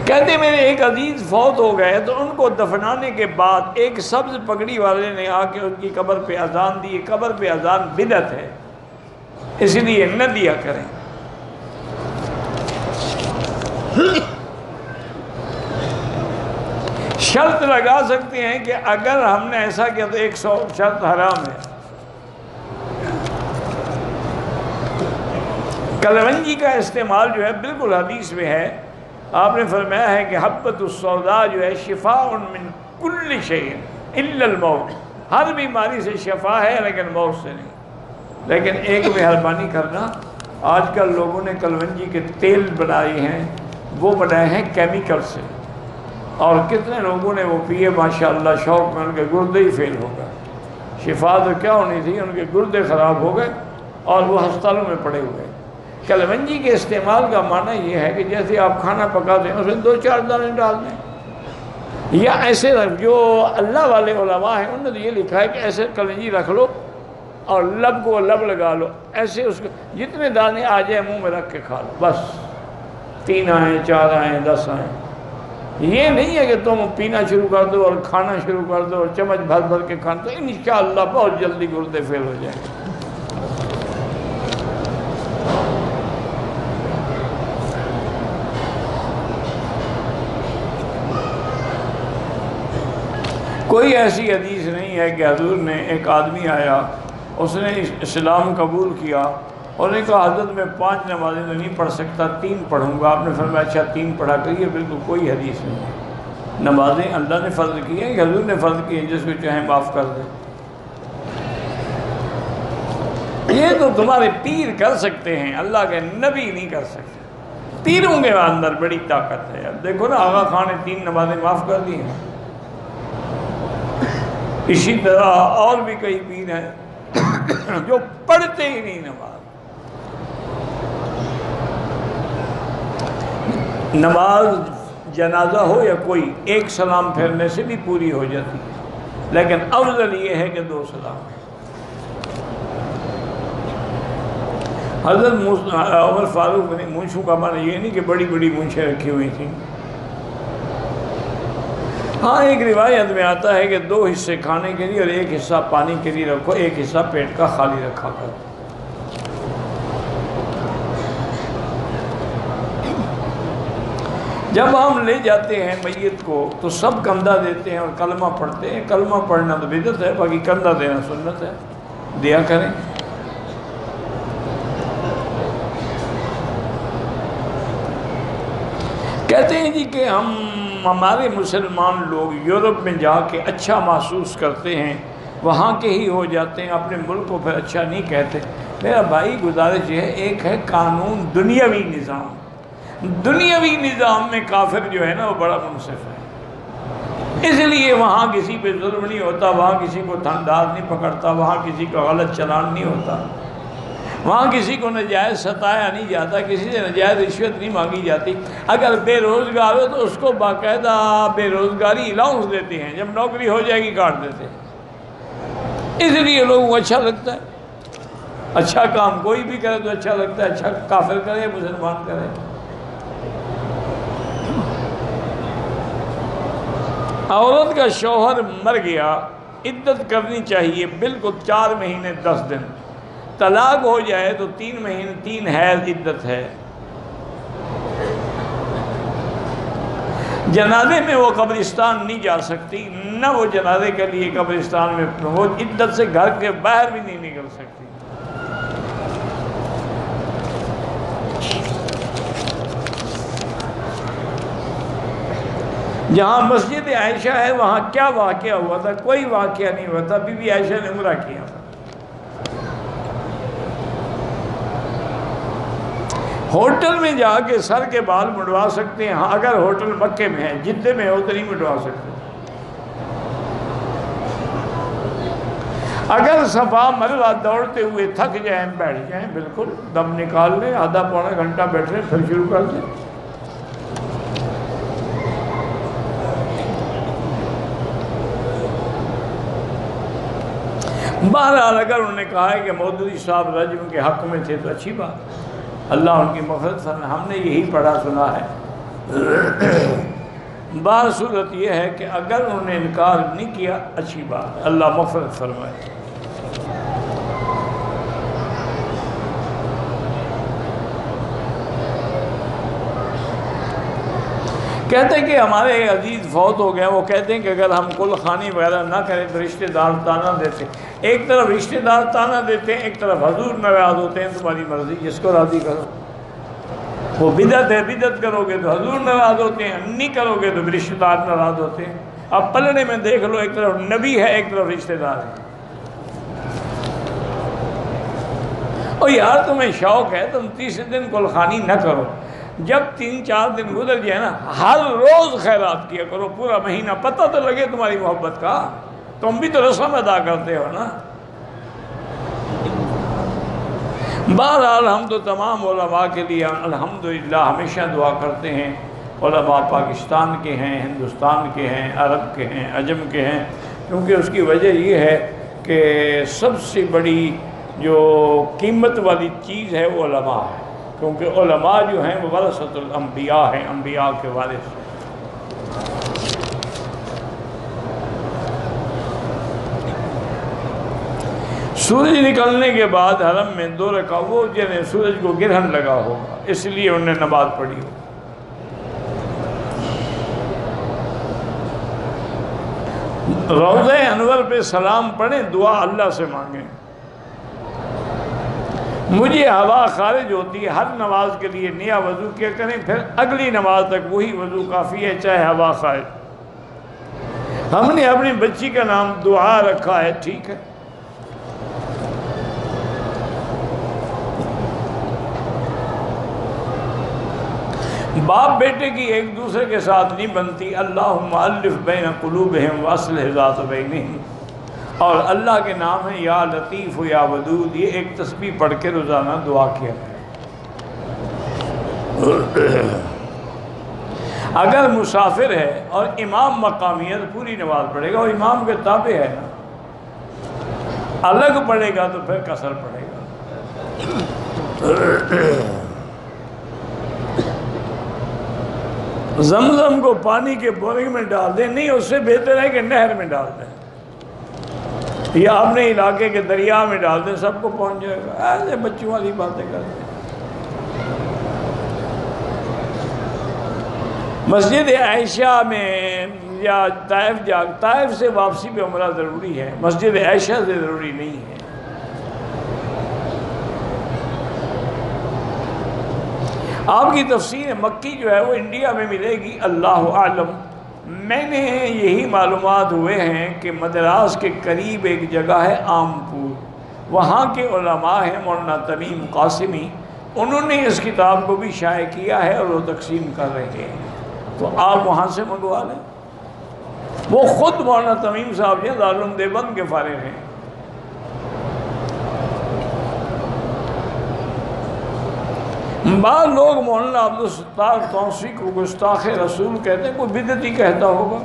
کہتے میرے ایک عزیز فوت ہو گئے تو ان کو دفنانے کے بعد ایک سبز پگڑی والے نے آ کے ان کی قبر پہ اذان دی. قبر پہ اذان بدعت ہے، اس لیے نہ دیا کریں. شرط لگا سکتے ہیں کہ اگر ہم نے ایسا کیا تو 100 شرط حرام ہے. کلونجی کا استعمال جو ہے بالکل حدیث میں ہے. آپ نے فرمایا ہے کہ حبۃ السوداء جو ہے شفاء من کل شیء الا الموت، ہر بیماری سے شفا ہے لیکن موت سے نہیں. لیکن ایک مہربانی کرنا، آج کل لوگوں نے کلونجی کے تیل بنائے ہیں، وہ بنائے ہیں کیمیکل سے، اور کتنے لوگوں نے وہ پیے ماشاءاللہ شوق میں، ان کے گردے ہی فیل ہو گئے. شفا تو کیا ہونی تھی، ان کے گردے خراب ہو گئے اور وہ ہسپتالوں میں پڑے ہوئے. کلونجی کے استعمال کا معنی یہ ہے کہ جیسے آپ کھانا پکاتے ہیں اس میں 2-4 دانے ڈال دیں، یا ایسے جو اللہ والے علماء ہیں انہوں نے یہ لکھا ہے کہ ایسے کلونجی رکھ لو اور لب کو لب لگا لو، ایسے اس کو جتنے دانے آ جائیں منہ میں رکھ کے کھا لو، بس 3 آئیں 4 آئیں 10 آئیں. یہ نہیں ہے کہ تم پینا شروع کر دو اور کھانا شروع کر دو اور چمچ بھر بھر کے کھانا، تو انشاءاللہ بہت جلدی گردے فیل ہو جائیں گے. کوئی ایسی حدیث نہیں ہے کہ حضور نے، ایک آدمی آیا اس نے اسلام قبول کیا اور نے کہا حضرت میں 5 نمازیں تو نہیں پڑھ سکتا، 3 پڑھوں گا. آپ نے فرمایا اچھا 3 پڑھا کریے. بالکل کوئی حدیث نہیں ہے. نمازیں اللہ نے فرض کی ہیں کہ حضور نے فرض کی ہیں، جس کو چاہیں معاف کر دیں. یہ تو تمہارے پیر کر سکتے ہیں، اللہ کے نبی نہیں کر سکتے. پیروں کے اندر بڑی طاقت ہے. اب دیکھو نا، آغا خان نے 3 نمازیں معاف کر دی ہیں. اسی طرح اور بھی کئی پیر ہیں جو پڑھتے ہی نہیں نماز. نماز جنازہ ہو یا کوئی، ایک سلام پھیرنے سے بھی پوری ہو جاتی ہے، لیکن افضل یہ ہے کہ 2 سلام. حضرت عمر فاروق نے مونچھوں کا معنی یہ نہیں کہ بڑی بڑی مونچھیں رکھی ہوئی تھیں. ہاں ایک روایت میں آتا ہے کہ 2 حصے کھانے کے لیے اور 1 حصہ پانی کے لیے رکھو، 1 حصہ پیٹ کا خالی رکھا کرو. جب ہم لے جاتے ہیں میت کو تو سب کندھا دیتے ہیں اور کلمہ پڑھتے ہیں. کلمہ پڑھنا تو بدعت ہے، باقی کندھا دینا سنت ہے، دیا کریں. کہتے ہیں جی کہ ہمارے مسلمان لوگ یورپ میں جا کے اچھا محسوس کرتے ہیں، وہاں کے ہی ہو جاتے ہیں، اپنے ملک کو پھر اچھا نہیں کہتے. میرا بھائی گزارش یہ ہے، ایک ہے قانون دنیاوی نظام. دنیاوی نظام میں کافر جو ہے نا وہ بڑا منصف ہے، اس لیے وہاں کسی پہ ظلم نہیں ہوتا، وہاں کسی کو تھنداز نہیں پکڑتا، وہاں کسی کا غلط چلان نہیں ہوتا، وہاں کسی کو ناجائز ستایا نہیں جاتا، کسی سے ناجائز رشوت نہیں مانگی جاتی. اگر بے روزگار ہو تو اس کو باقاعدہ بے روزگاری الاؤنس دیتے ہیں، جب نوکری ہو جائے گی کاٹ دیتے ہیں. اس لیے لوگوں کو اچھا لگتا ہے. اچھا کام کوئی بھی کرے تو اچھا لگتا ہے، اچھا کافر کرے مسلمان کرے. عورت کا شوہر مر گیا، عدت کرنی چاہیے بالکل 4 مہینے 10 دن. طلاق ہو جائے تو 3 مہینے 3 حیض عدت ہے. جنازے میں وہ قبرستان نہیں جا سکتی، نہ وہ جنازے کے لیے قبرستان میں، وہ عدت سے گھر کے باہر بھی نہیں نکل سکتی. جہاں مسجد عائشہ ہے وہاں کیا واقعہ ہوا تھا؟ کوئی واقعہ نہیں ہوا تھا. بی بی عائشہ نے عمرہ کیا تھا. ہوٹل میں جا کے سر کے بال مڈوا سکتے ہیں، ہاں اگر ہوٹل مکے میں ہے، جدے میں ہو تو نہیں مڈوا سکتے. اگر صفا مروہ دوڑتے ہوئے تھک جائیں بیٹھ جائیں، بالکل دم نکال لیں، آدھا پونا گھنٹہ بیٹھ لیں پھر شروع کر دیں. بہرحال اگر انہوں نے کہا ہے کہ مودودی صاحب رجم کے حق میں تھے تو اچھی بات، اللہ ان کی مغفرت فرمائے. ہم نے یہی پڑھا سنا ہے بار صورت یہ ہے کہ اگر انہوں نے انکار نہیں کیا اچھی بات، اللہ مغفرت فرمائے۔ کہتے ہیں کہ ہمارے عزیز فوت ہو گئے، وہ کہتے ہیں کہ اگر ہم کل خوانی وغیرہ نہ کریں تو رشتہ دار تانا دیتے، ایک طرف رشتہ دار تانا دیتے ہیں، ایک طرف حضور ناراض ہوتے ہیں، تمہاری مرضی جس کو راضی کرو۔ وہ بدعت ہے، بدعت کرو گے تو حضور ناراض ہوتے ہیں، نہیں کرو گے تو رشتہ دار ناراض ہوتے ہیں۔ اب پلڑے میں دیکھ لو، ایک طرف نبی ہے، ایک طرف رشتہ دار ہے۔ اور یار تمہیں شوق ہے، تم تیسرے دن کل خوانی نہ کرو، جب 3-4 دن گزر جائے نا، ہر روز خیرات کیا کرو پورا مہینہ، پتہ تو لگے تمہاری محبت کا، تم بھی تو رسم ادا کرتے ہو نا۔ بہرحال ہم تو تمام علماء کے لیے الحمدللہ ہمیشہ دعا کرتے ہیں۔ علماء پاکستان کے ہیں، ہندوستان کے ہیں، عرب کے ہیں، عجم کے ہیں، کیونکہ اس کی وجہ یہ ہے کہ سب سے بڑی جو قیمت والی چیز ہے وہ علماء ہے، کیونکہ علماء جو ہیں وہ ورثۃ الانبیاء ہیں، انبیاء کے وارث۔ سورج نکلنے کے بعد حرم میں 2 رکعت، وہ جنہیں سورج کو گرہن لگا ہوگا اس لیے انہوں نے نماز پڑھی ہو۔ روضہ انور پہ سلام پڑھیں، دعا اللہ سے مانگیں۔ مجھے ہوا خارج ہوتی ہے، ہر نماز کے لیے نیا وضو کیا کریں، پھر اگلی نماز تک وہی وضو کافی ہے چاہے ہوا خارج۔ ہم نے اپنی بچی کا نام دعا رکھا ہے، ٹھیک ہے، باپ بیٹے کی ایک دوسرے کے ساتھ نہیں بنتی، اللہم الف بین قلوبہم واصلح ذات بینہم، اور اللہ کے نام ہے یا لطیف یا ودود، یہ ایک تسبیح پڑھ کے روزانہ دعا کیا کریں۔ اگر مسافر ہے اور امام مقامی ہے تو پوری نماز پڑھے گا، اور امام کے تابع ہے نا، الگ پڑھے گا تو پھر قصر پڑھے گا۔ زمزم کو پانی کے بورنگ میں ڈال دیں، نہیں، اس سے بہتر ہے کہ نہر میں ڈال دیں، یا اپنے علاقے کے دریا میں ڈال دیں، سب کو پہنچ جائے گا۔ ایسے بچوں والی باتیں کرتے ہیں۔ مسجد عائشہ میں یا طائف سے واپسی پہ عمرہ ضروری ہے، مسجد عائشہ سے ضروری نہیں ہے۔ آپ کی تفسیر مکی جو ہے وہ انڈیا میں ملے گی، اللہ اعلم۔ میں نے یہی معلومات ہوئے ہیں کہ مدراس کے قریب ایک جگہ ہے عام پور، وہاں کے علماء ہیں مولانا تمیم قاسمی، انہوں نے اس کتاب کو بھی شائع کیا ہے اور وہ تقسیم کر رہے ہیں، تو آپ وہاں سے منگوا لیں۔ وہ خود مولانا تمیم صاحب جو دارالعلوم دیوبند کے فارغ ہیں۔ بعض لوگ مولانا عبدالستار توسی کو گستاخ رسول کہتے ہیں، کوئی بدعتی کہتا ہوگا۔